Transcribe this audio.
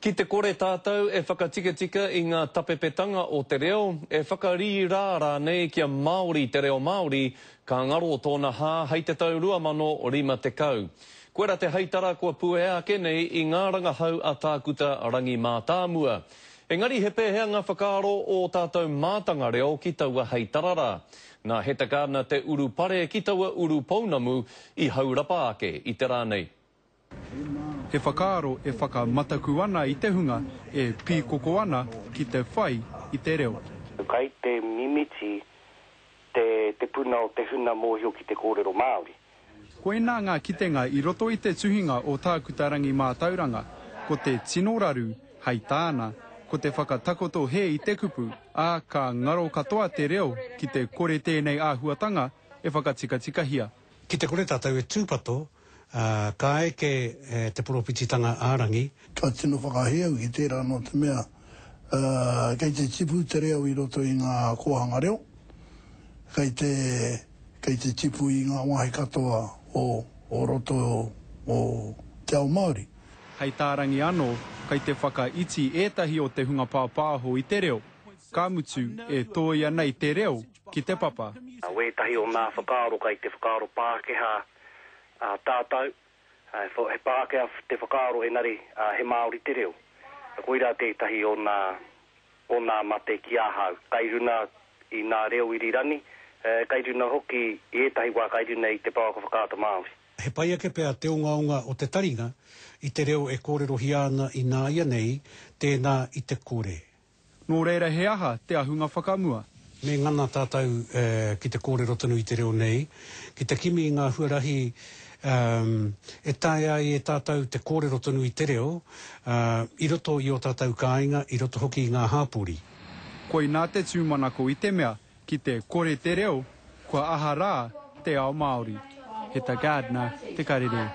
Ki te kore tātou e whakatika I ngā tapepetanga o te reo, e whakari rā nei kia Māori te reo Māori, ka ngaro tōna hā hei te tau 2050. Koera te heitara kua pue ake nei I ngā rangahau a tākuta rangi mātāmua. Engari he pēhea ngā whakaaro o tātou mātanga reo ki taua heitarara. Nā hetakana te uru pare ki taua uru pounamu I haurapa ake I te rānei. He whakaaro e whakamataku ana I te hunga e pīkoko ana ki te whai I te reo. Kai te mimiti te puna o te huna mōhio ki te kōrero Māori. Koina ngā kitenga I roto I te tuhinga o tākuta rangi mātauranga, ko te tino raru, hei tāna, ko te whakatakoto he I te kupu, ā ka ngaro katoa te reo ki te kore tēnei āhuatanga e whakatika hia. Ki te kore tātou e tūpato, ka eke te poropititanga ārangi. Ka tino whakaheau ki tērā no te mea, kei te tipu te reo I roto I ngā kohanga reo, kei te tipu I ngā wahi katoa o roto o te ao Māori. Hei tārangi anō, kei te whakaiti ētahi o te hunga pāpāho I te reo. Ka mutu e tōia nei te reo ki te papa. Wētahi o ngā whakaaro kai te whakaaro Pākehā tātou, he Pākehā te whakaaro e nari he Māori te reo. Koira tētahi o ngā mate ki āhau. Kai runa I ngā reo I rirani, kai runa hoki I ētahi wā kai runa I te pāka whakaata Māori. He pai ake pēr te unga o te taringa I te reo e kōrero hiana I nā ia nei, tēnā I te kore. Nō reira he aha te ahunga whakamua. Me ngana tātou ki te kōrero tonu I te reo nei, ki te kimi I ngā huarahi e tae ai e tātou te kōrero tonu I te reo, I roto I o tātou kāinga, I roto hoki I ngā hāpuri. Koi nā te tūmanako I te mea, ki te kore te reo, kua aha rā te ao Māori. He tā Gardner, te karere.